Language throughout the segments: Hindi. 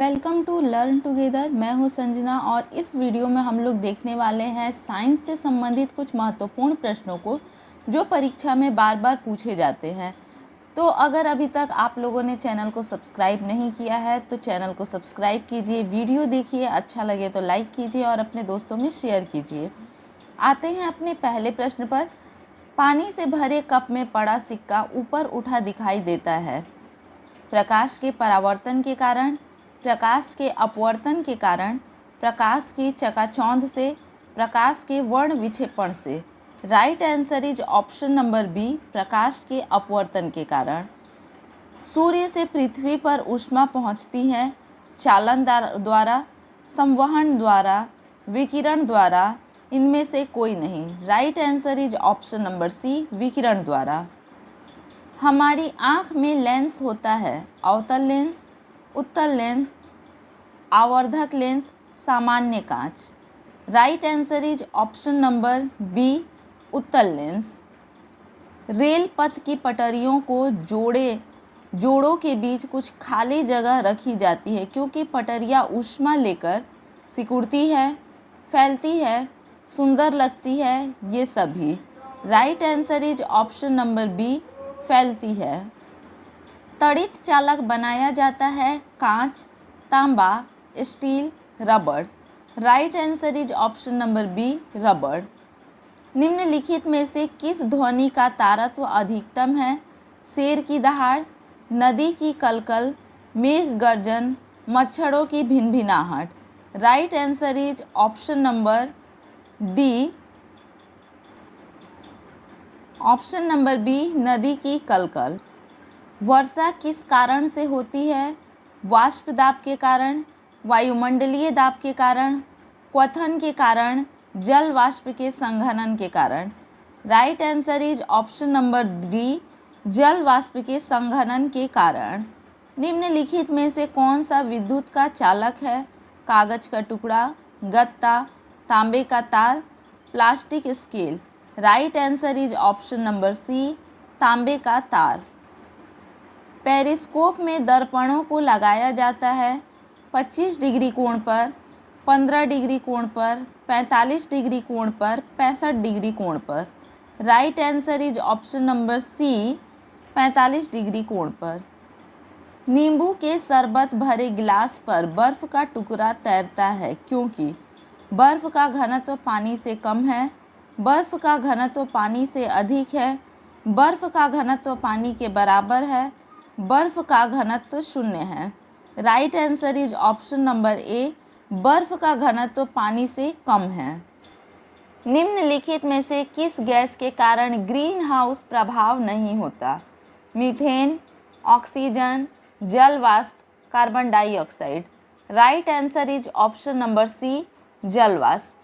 Welcome to learn together. मैं हूं संजना और इस वीडियो में हम लोग देखने वाले हैं साइंस से संबंधित कुछ महत्वपूर्ण प्रश्नों को जो परीक्षा में बार बार पूछे जाते हैं। तो अगर अभी तक आप लोगों ने चैनल को सब्सक्राइब नहीं किया है तो चैनल को सब्सक्राइब कीजिए, वीडियो देखिए, अच्छा लगे तो लाइक कीजिए और अपने दोस्तों में शेयर कीजिए। आते हैं अपने पहले प्रश्न पर। पानी से भरे कप में पड़ा सिक्का ऊपर उठा दिखाई देता है। प्रकाश के परावर्तन के कारण, प्रकाश के अपवर्तन के कारण, प्रकाश की चकाचौंध से, प्रकाश के वर्ण विक्षेपण से। Right answer is option number B, प्रकाश के अपवर्तन के कारण। सूर्य से पृथ्वी पर ऊष्मा पहुंचती है चालन द्वारा, संवहन द्वारा, विकिरण द्वारा, इनमें से कोई नहीं। Right answer is option number C, विकिरण द्वारा। हमारी आँख में लेंस होता है अवतल लेंस, उत्तल लेंस, आवर्धक लेंस, सामान्य कांच। Right answer is option number B, उत्तल लेंस। रेल पथ की पटरियों को जोड़ों के बीच कुछ खाली जगह रखी जाती है क्योंकि पटरियाँ ऊष्मा लेकर सिकुड़ती है, फैलती है, सुंदर लगती है, ये सभी। Right answer is option number B, फैलती है। तड़ित चालक बनाया जाता है कांच, तांबा, स्टील, रबड़। Right answer is option number B, रबड़। निम्नलिखित में से किस ध्वनि का तारत्व अधिकतम है? शेर की दहाड़, नदी की कलकल, मेघ गर्जन, मच्छरों की भिनभिनाहट। Right answer is option number D, option number B, नदी की कलकल। वर्षा किस कारण से होती है? वाष्प दाब के कारण, वायुमंडलीय दाब के कारण, क्वथन के कारण, जल वाष्प के संघनन के कारण। Right answer is option number D, जल वाष्प के संघनन के कारण। निम्नलिखित में से कौन सा विद्युत का चालक है? कागज का टुकड़ा, गत्ता, तांबे का तार, plastic scale. Right answer is option number C, तांबे का तार। पेरिस्कोप में दर्पणों को लगाया जाता है 25 डिग्री कोण पर, 15 डिग्री कोण पर, 45 डिग्री कोण पर, 65 डिग्री कोण पर। Right answer is option number C, 45 degree कोण पर। नींबू के शरबत भरे गिलास पर बर्फ का टुकड़ा तैरता है क्योंकि बर्फ का घनत्व पानी से कम है, बर्फ का घनत्व पानी से अधिक है, बर्फ का घनत्व पानी के बराबर है, बर्फ का घनत्व 0 है। Right answer is option number ए, बर्फ का घनत्व पानी से कम है। निम्नलिखित में से किस गैस के कारण ग्रीन हाउस प्रभाव नहीं होता? मीथेन, ऑक्सीजन, जल वाष्प, carbon dioxide. Right answer is option number C, जल वाष्प।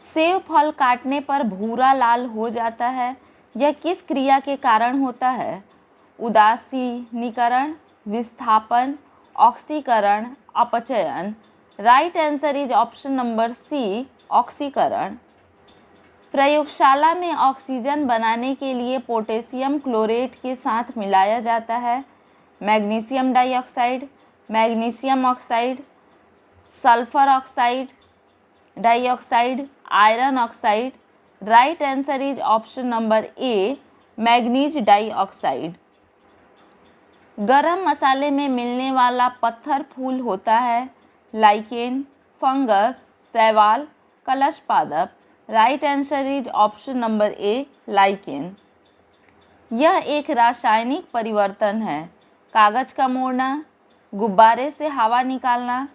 सेब फल काटने पर भूरा लाल हो जाता है, यह किस क्रिया के कारण होता है? उदासीनीकरण, विस्थापन, ऑक्सीकरण, अपचयन। Right answer is option number C, ऑक्सीकरण। प्रयोगशाला में ऑक्सीजन बनाने के लिए पोटेशियम क्लोरेट के साथ मिलाया जाता है magnesium dioxide, magnesium oxide, sulphur oxide dioxide, iron oxide. Right answer is option number A, manganese dioxide. गरम मसाले में मिलने वाला पत्थर फूल होता है लाइकेन, फंगस, शैवाल, कलश पादप। Right answer is option number A, lichen. यह एक रासायनिक परिवर्तन है। कागज का मोड़ना, गुब्बारे से हवा निकालना,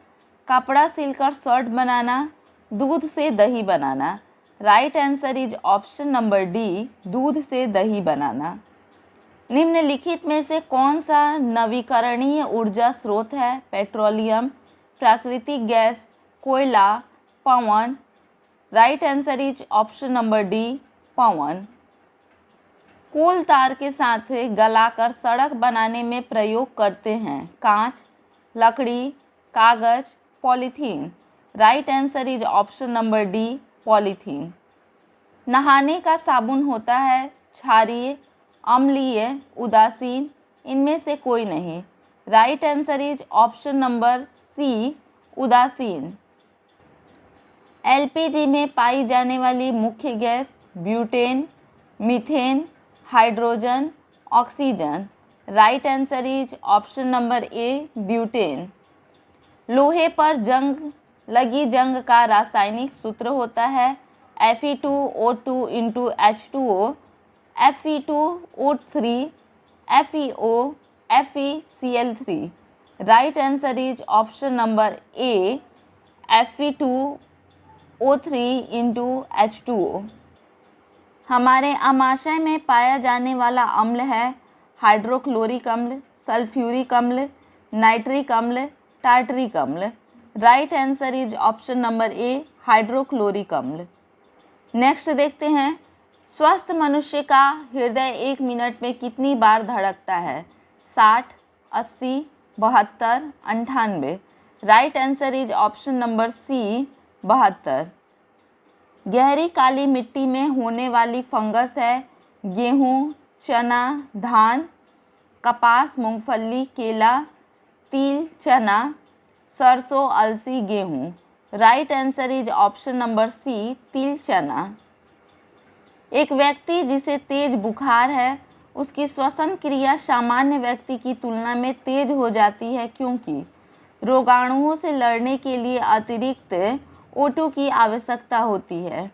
कपड़ा सिलकर शर्ट बनाना, दूध से दही बनाना। Right answer is option number D, दूध से दही बनाना। निम्नलिखित में से कौन सा नवीकरणीय ऊर्जा स्रोत है? पेट्रोलियम, प्राकृतिक गैस, कोयला, पवन। Right answer is option number D, पवन। कोल तार के साथ गलाकर सड़क बनाने में प्रयोग करते हैं कांच, लकड़ी, कागज, polythene. Right answer is option number D, polythene. नहाने का साबुन होता है क्षारीय, अम्लीय, उदासीन, इनमें से कोई नहीं। Right answer is option number C, उदासीन। एलपीजी में पाई जाने वाली मुख्य gas butane, methane, hydrogen, oxygen. Right answer is option number A, butane. लोहे पर लगी जंग का रासायनिक सूत्र होता है Fe2O2 into H2O, Fe2O3, FeO, FeCl3। Right answer is option number A, Fe2O3 into H2O। हमारे आमाशय में पाया जाने वाला अम्ल है हाइड्रोक्लोरिक अम्ल, सल्फ्यूरिक अम्ल, नाइट्रिक अम्ल, टार्टरिक अम्ल। Right answer is option number A, hydrochloric अम्ल। नेक्स्ट देखते हैं, स्वस्थ मनुष्य का हृदय 1 मिनट में कितनी बार धड़कता है? 60, 80, 72, 98। Right answer is option number C, 72। गहरी काली मिट्टी में होने वाली फंगस है गेहूँ, चना, धान, कपास, मूंगफली, केला, तिल, चना, सरसों, अलसी, गेहूँ। Right answer is option number C, तिल, चना। एक व्यक्ति जिसे तेज बुखार है उसकी श्वसन क्रिया सामान्य व्यक्ति की तुलना में तेज हो जाती है क्योंकि रोगाणुओं से लड़ने के लिए अतिरिक्त O2 की आवश्यकता होती है,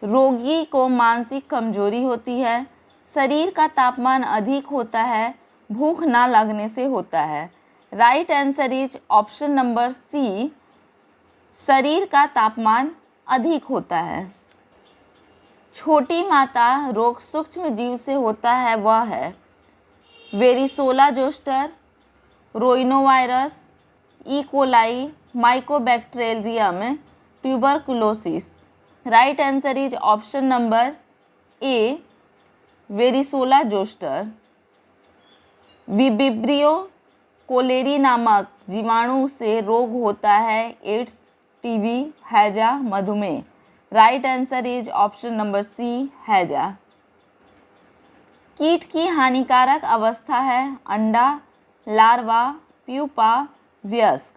रोगी को मानसिक कमजोरी होती है, शरीर का तापमान अधिक होता है, भूख ना लगने से होता है। Right answer is option number C, शरीर का तापमान अधिक होता है। छोटी माता रोग सूक्ष्म जीव से होता है, वह है varicella zoster, rhinovirus, E coli, mycobacterium, tuberculosis. Right answer is option number A, varicella zoster. Vibrio cholerae नामक जीवाणु से रोग होता है एड्स, टीबी, हैजा, मधुमेह। Right answer is option number C, हैजा। कीट की हानिकारक अवस्था है अंडा, लार्वा, प्यूपा, वयस्क।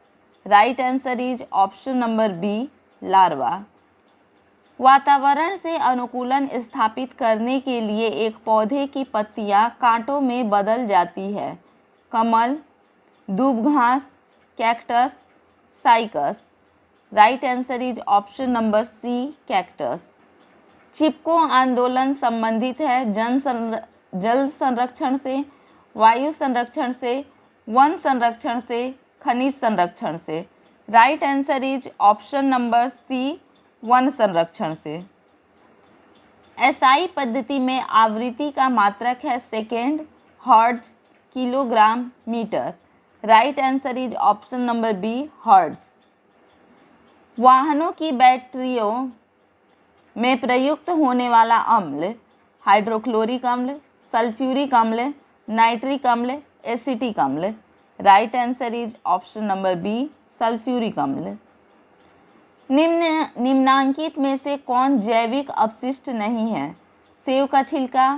Right answer is option number B, larva. वातावरण से अनुकूलन स्थापित करने के लिए एक पौधे की पत्तियां कांटों में बदल जाती है, कमल, दूब घास, cactus, cycas. Right answer is option number C, cactus. Chipko आंदोलन संबंधित है जल संरक्षण से, वायु संरक्षण से, वन संरक्षण से, खनिज संरक्षण से। Right answer is option number C, वन संरक्षण से। एसआई पद्धति में आवृत्ति का मात्रक है second, hertz, kilogram, metre. Right answer is option number B, hertz. वाहनों की बैटरियों में प्रयुक्त होने वाला अम्ल हाइड्रोक्लोरिक अम्ल, सल्फ्यूरिक अम्ल, नाइट्रिक अम्ल, एसिटिक अम्ल। Right answer is option number B, sulphuric अम्ल। निम्नांकित में से कौन जैविक अपशिष्ट नहीं है? सेब का छिलका,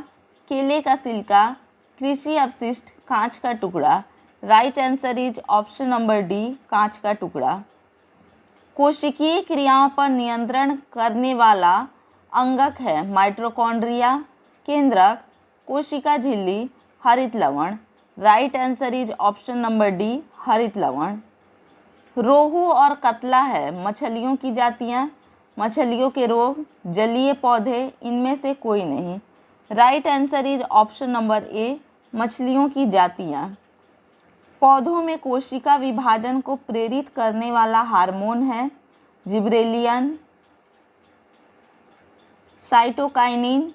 केले का छिलका, कृषि अपशिष्ट, कांच का टुकड़ा। Right answer is option number D, कांच का टुकड़ा। कोशिकीय क्रियाओं पर नियंत्रण करने वाला अंगक है माइटोकॉन्ड्रिया, केंद्रक, कोशिका झिल्ली, हरित लवण। Right answer is option number D, हरित लवण। रोहू और कतला है मछलियों की जातियां, मछलियों के रोग, जलीय पौधे, इनमें से कोई नहीं। Right answer is option number ए, मछलियों की जातियां। पौधों में कोशिका विभाजन को प्रेरित करने वाला हार्मोन है gibberellin, cytokinin,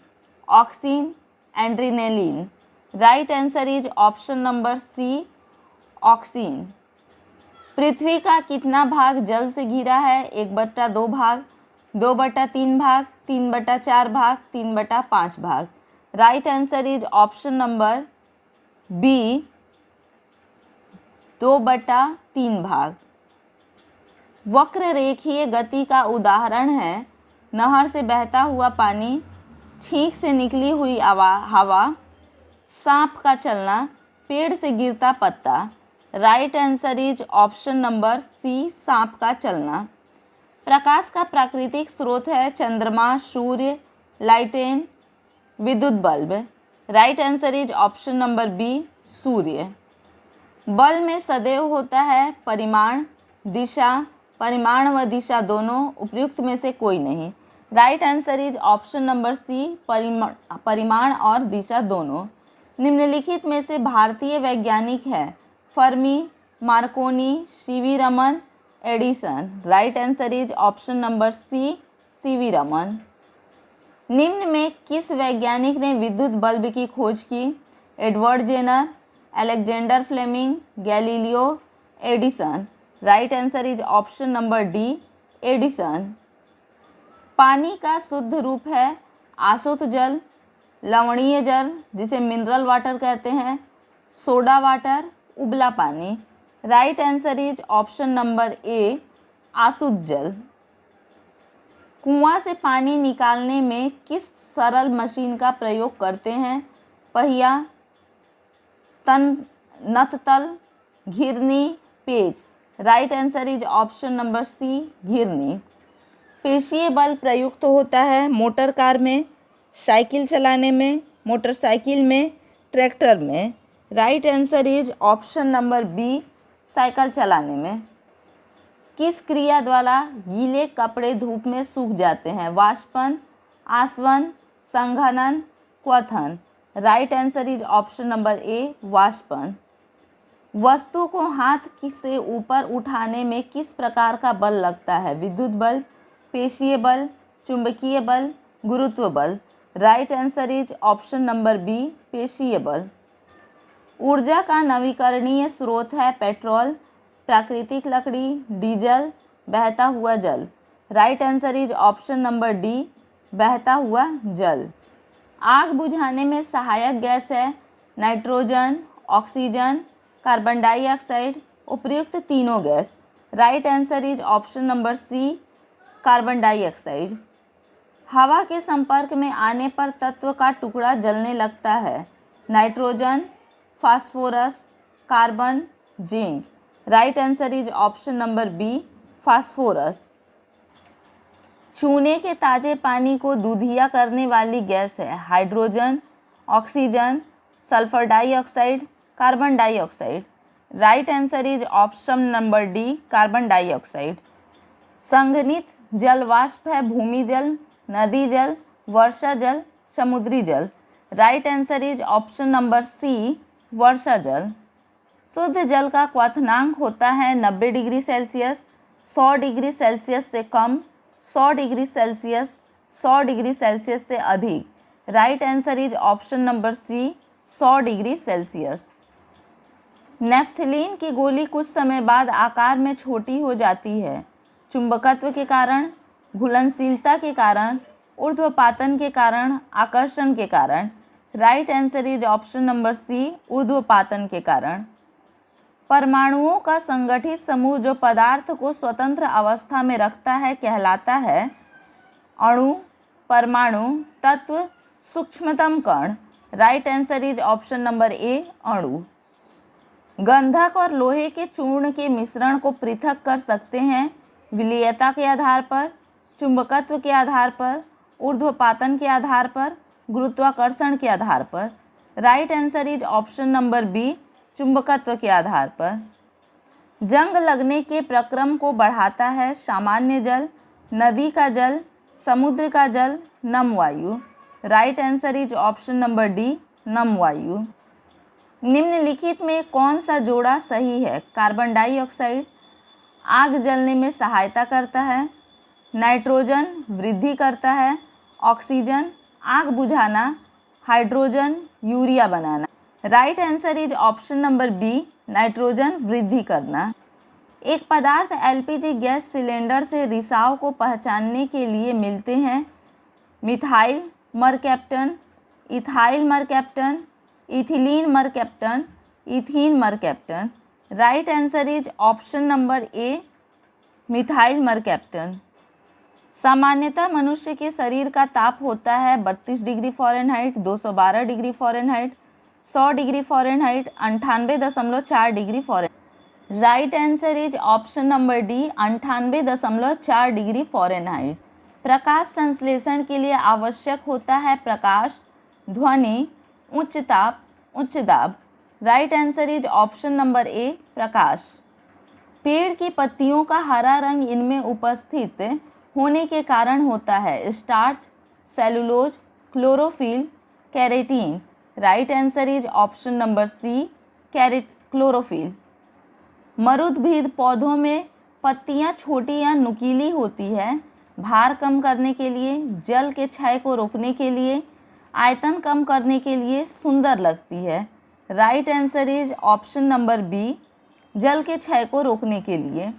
auxin, adrenaline. Right answer is option number C, auxin. पृथ्वी का कितना भाग जल से घिरा है? 1/2 भाग, 2/3 भाग, 3/4 भाग, 3/5 भाग। Right answer is option number B, 2/3 भाग। वक्र रेखीय गति का उदाहरण है नहर से बहता हुआ पानी, छींक से निकली हुई हवा, सांप का चलना, पेड़ से गिरता पत्ता। Right answer is option number C, सांप का चलना। प्रकाश का प्राकृतिक स्रोत है चंद्रमा, सूर्य, लाइटेन, विद्युत bulb. Right answer is option number B, सूर्य। बल में सदैव होता है परिमाण, दिशा, परिमाण व दिशा दोनों, उपयुक्त में से कोई नहीं। Right answer is option number C, परिमाण और दिशा दोनों। निम्नलिखित में से भारतीय वैज्ञानिक है Fermi, Marconi, CV Raman, Edison. Right answer is option number C, CV Raman. निम्न में किस वैज्ञानिक ने विद्युत बल्ब की खोज की? Edward Jenner, Alexander Fleming, Galileo, Edison. Right answer is option number D, Edison. पानी का शुद्ध रूप है आशुद्ध जल, लवणीय जल जिसे मिनरल वाटर कहते हैं, सोडा वाटर, उबला पानी। Right answer is option number A, आशुद्ध जल। कुआं से पानी निकालने में किस सरल मशीन का प्रयोग करते हैं? पहिया, नततल, घिरनी, पेच। Right answer is option number C, घिरनी। पेशीय बल प्रयुक्त होता है मोटर कार में, साइकिल चलाने में, मोटरसाइकिल में, ट्रैक्टर में। Right answer is option number B, cycle चलाने में। किस क्रिया द्वारा गीले कपड़े धूप में सूख जाते हैं? वाष्पन, आसवन, संघनन, क्वथन। Right answer is option number A, वाष्पन। वस्तु को हाथ से ऊपर उठाने में किस प्रकार का बल लगता है? विद्युत बल, पेशीय बल, चुंबकीय बल, गुरुत्व बल। Right answer is option number B, पेशीय बल। ऊर्जा का नवीकरणीय स्रोत है पेट्रोल, प्राकृतिक लकड़ी, डीजल, बहता हुआ जल। Right answer is option number D, बहता हुआ जल। आग बुझाने में सहायक गैस है नाइट्रोजन, ऑक्सीजन, कार्बन डाइऑक्साइड, उपयुक्त तीनों गैस। Right answer is option number C, carbon dioxide. हवा के संपर्क में आने पर तत्व का टुकड़ा जलने लगता है? Nitrogen, phosphorus, carbon, zinc. Right answer is option number B, phosphorus. चूने के ताजे पानी को दूधिया करने वाली गैस है hydrogen, oxygen, sulphur dioxide, carbon dioxide. Right answer is option number D, carbon dioxide. संघनित जल वाष्प है भूमि जल, नदी जल, वर्षा जल, समुद्री जल। Right answer is option number C, वर्षा जल। शुद्ध जल का क्वथनांक होता है 90 डिग्री सेल्सियस, 100 डिग्री सेल्सियस से कम, 100 डिग्री सेल्सियस, 100 डिग्री सेल्सियस से अधिक। Right answer is option number C, 100 degree Celsius. Naphthalene की गोली कुछ समय बाद आकार में छोटी हो जाती है? चुंबकत्व के कारण, घुलनशीलता के कारण, ऊर्ध्वपातन के कारण, आकर्षण के कारण। Right answer is option number C, ऊर्ध्वपातन के कारण। परमाणुओं का संगठित समूह जो पदार्थ को स्वतंत्र अवस्था में रखता है कहलाता है? अणु, परमाणु, तत्व, सूक्ष्मतम कण। Right answer is option number ए, अणु। गंधक और लोहे के चूर्ण के मिश्रण को पृथक कर सकते हैं विलेयता के आधार पर, चुंबकत्व के आधार पर, ऊर्ध्वपातन के आधार पर, गुरुत्वाकर्षण के आधार पर। Right answer is option number B, चुंबकत्व के आधार पर। जंग लगने के प्रक्रम को बढ़ाता है सामान्य जल, नदी का जल, समुद्र का जल, नम वायु। Right answer is option number D, नम वायु। निम्नलिखित में कौन सा जोड़ा सही है? कार्बन डाइऑक्साइड आग जलने में सहायता करता है, नाइट्रोजन वृद्धि करता है, ऑक्सीजन आग बुझाना, हाइड्रोजन यूरिया बनाना। Right answer is option number B, nitrogen वृद्धि करना। एक पदार्थ एलपीजी गैस सिलेंडर से रिसाव को पहचानने के लिए मिलते हैं methyl mercaptan, ethyl mercaptan, ethylene mercaptan, ethene mercaptan. Right answer is option number A, methyl mercaptan. सामान्यतः मनुष्य के शरीर का ताप होता है 32 degree Fahrenheit, 212 degree Fahrenheit, 100 degree Fahrenheit 98.4 degree Fahrenheit. Right answer is option number D 98.4 degree Fahrenheit. प्रकाश संश्लेषण के लिए आवश्यक होता है प्रकाश, ध्वनि, उच्च ताप, उच्च दाब। Right answer is option number A प्रकाश। पेड़ की पत्तियों का हरा रंग इनमें उपस्थित होने के कारण होता है starch, cellulose, chlorophyll, carotene. Right answer is option number C chlorophyll. मरुद्भिद पौधों में पत्तियां छोटी या नुकीली होती है, भार कम करने के लिए, जल के क्षय को रोकने के लिए, आयतन कम करने के लिए सुंदर लगती है। Right answer is option number B जल के क्षय को रोकने के लिए।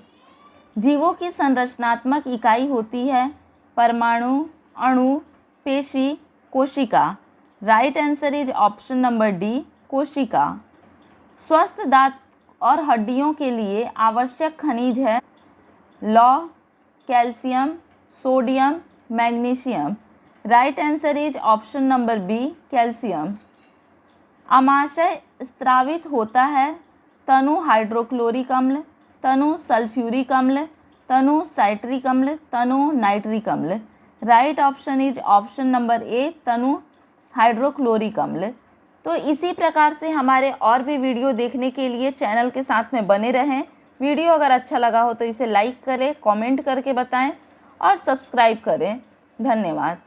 जीवों की संरचनात्मक इकाई होती है परमाणु, अणु, पेशी, कोशिका। Right answer is option number D कोशिका। स्वस्थ दांत और हड्डियों के लिए आवश्यक खनिज है लौह, calcium, sodium, magnesium. Right answer is option number B calcium. अमाशय स्रावित होता है तनु हाइड्रोक्लोरिक अम्ल, तनु सल्फ्यूरिक अम्ल, तनु साइट्रिक अम्ल, तनु नाइट्रिक अम्ल। Right option is option number A Tanu hydrochloric अम्ल। तो इसी प्रकार से हमारे और भी वीडियो देखने के लिए चैनल के साथ में बने रहें। वीडियो अगर अच्छा लगा हो तो इसे लाइक करें, कमेंट करके बताएं और सब्सक्राइब करें। धन्यवाद।